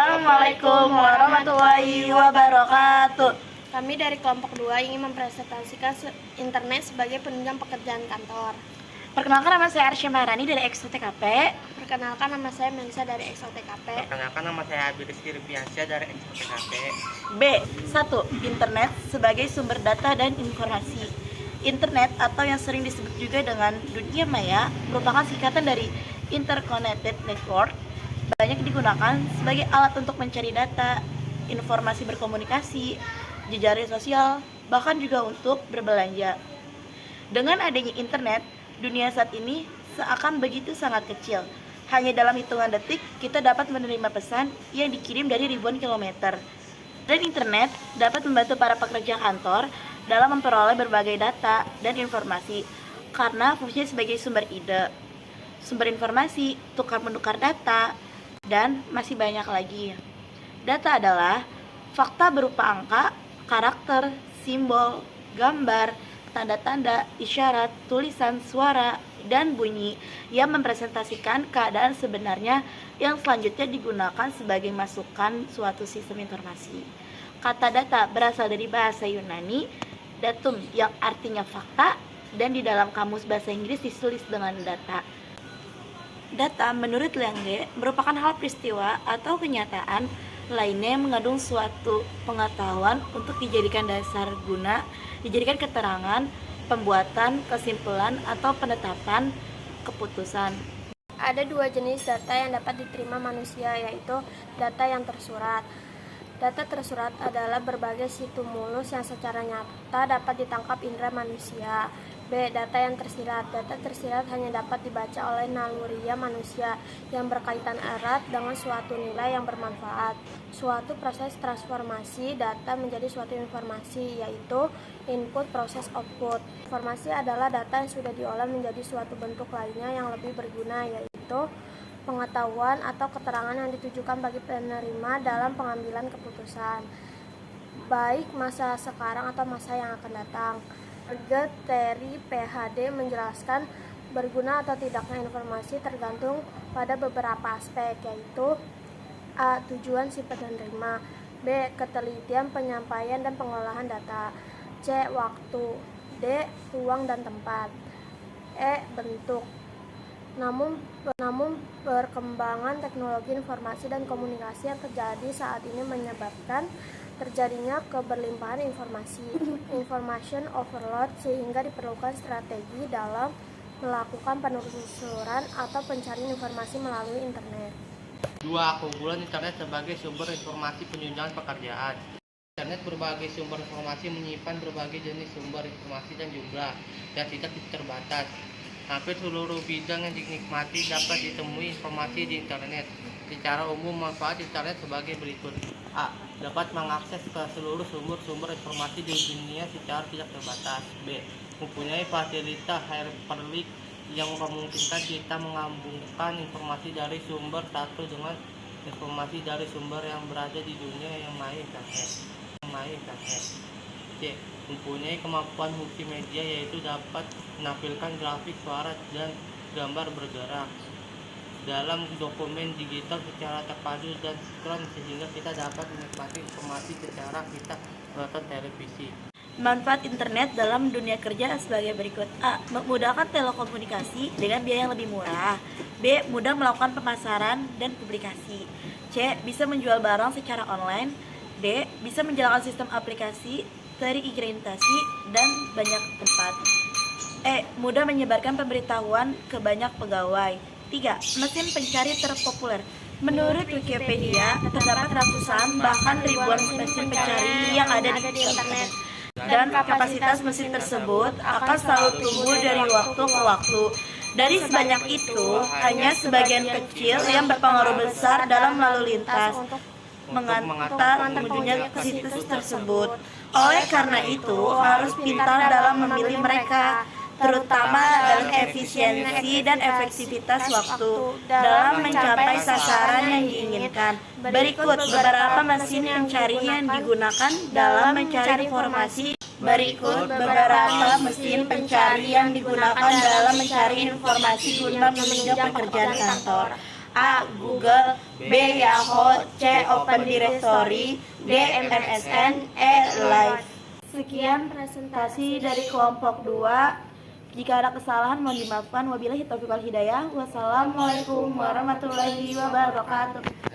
Assalamualaikum warahmatullahi wabarakatuh. Kami dari kelompok 2 ingin mempresentasikan internet sebagai penunjang pekerjaan kantor. Perkenalkan, nama saya Arsya Maharani dari EXO-TKP. Perkenalkan, nama saya Melisa dari EXO-TKP. Perkenalkan, nama saya Abi Rizky Rupiansyah dari EXO-TKP. B. 1. Internet sebagai sumber data dan informasi. Internet atau yang sering disebut juga dengan dunia maya merupakan singkatan dari Interconnected Network. Banyak digunakan sebagai alat untuk mencari data, informasi berkomunikasi, jejaring sosial, bahkan juga untuk berbelanja. Dengan adanya internet, dunia saat ini seakan begitu sangat kecil. Hanya dalam hitungan detik, kita dapat menerima pesan yang dikirim dari ribuan kilometer. Dan internet dapat membantu para pekerja kantor dalam memperoleh berbagai data dan informasi karena fungsinya sebagai sumber ide, sumber informasi, tukar-menukar data, dan masih banyak lagi. Data adalah fakta berupa angka, karakter, simbol, gambar, tanda-tanda, isyarat, tulisan, suara, dan bunyi yang mempresentasikan keadaan sebenarnya yang selanjutnya digunakan sebagai masukan suatu sistem informasi. Kata data berasal dari bahasa Yunani, datum yang artinya fakta, dan di dalam kamus bahasa Inggris ditulis dengan data. Data menurut Lange merupakan hal peristiwa atau kenyataan lainnya yang mengandung suatu pengetahuan untuk dijadikan dasar guna, dijadikan keterangan, pembuatan, kesimpulan, atau penetapan keputusan. Ada 2 jenis data yang dapat diterima manusia, yaitu data yang tersurat. Data tersurat adalah berbagai stimulus yang secara nyata dapat ditangkap indera manusia. B. Data yang tersirat. Data tersirat hanya dapat dibaca oleh naluriah manusia yang berkaitan erat dengan suatu nilai yang bermanfaat. Suatu proses transformasi data menjadi suatu informasi, yaitu input proses output. Informasi adalah data yang sudah diolah menjadi suatu bentuk lainnya yang lebih berguna, yaitu pengetahuan atau keterangan yang ditujukan bagi penerima dalam pengambilan keputusan, baik masa sekarang atau masa yang akan datang. Terry PhD menjelaskan berguna atau tidaknya informasi tergantung pada beberapa aspek, yaitu A. Tujuan si penerima, B. Ketelitian penyampaian dan pengolahan data, C. Waktu, D. Ruang dan tempat, E. Bentuk. Namun perkembangan teknologi informasi dan komunikasi yang terjadi saat ini menyebabkan terjadinya keberlimpahan information overload, sehingga diperlukan strategi dalam melakukan penelusuran atau pencarian informasi melalui internet. 2. Keunggulan internet sebagai sumber informasi penunjang pekerjaan. Internet berbagai sumber informasi menyimpan berbagai jenis sumber informasi dan jumlah yang tidak terbatas. Hampir seluruh bidang yang dinikmati dapat ditemui informasi di internet. Secara umum, manfaat internet sebagai berikut. A. Dapat mengakses ke seluruh sumber-sumber informasi di dunia secara tidak terbatas. B. Mempunyai fasilitas hyperlink yang memungkinkan kita menghubungkan informasi dari sumber satu dengan informasi dari sumber yang berada di dunia yang maya internet. C. Mempunyai kemampuan multimedia, yaitu dapat menampilkan grafik, suara, dan gambar bergerak dalam dokumen digital secara terpadu dan sinkron, sehingga kita dapat menikmati informasi secara kita menonton televisi. Manfaat internet dalam dunia kerja sebagai berikut. A. Memudahkan telekomunikasi dengan biaya yang lebih murah. B. Mudah melakukan pemasaran dan publikasi. C. Bisa menjual barang secara online. D. Bisa menjalankan sistem aplikasi, terintegrasi dan banyak tempat. E. Mudah menyebarkan pemberitahuan ke banyak pegawai. 3. Mesin pencari terpopuler. Menurut Wikipedia, terdapat ratusan bahkan ribuan mesin pencari yang ada di internet, dan kapasitas mesin tersebut akan selalu tumbuh dari waktu ke waktu. Dari sebanyak itu, hanya sebagian kecil yang berpengaruh besar dalam lalu lintas mengantar pengunjungnya ke situs tersebut. Oleh karena itu, harus pintar dalam memilih mereka, terutama dalam efisiensi dan efektivitas waktu dalam mencapai sasaran yang diinginkan. Berikut beberapa mesin pencari yang digunakan dalam mencari informasi. Guna menunjang pekerjaan kantor. A. Google, B. Yahoo, C. Open Directory, D. MSN, E. Live. Sekian presentasi dari kelompok 2. Jika ada kesalahan mohon dimaafkan. Wabillahi taufiq wal hidayah. Wassalamualaikum warahmatullahi wabarakatuh.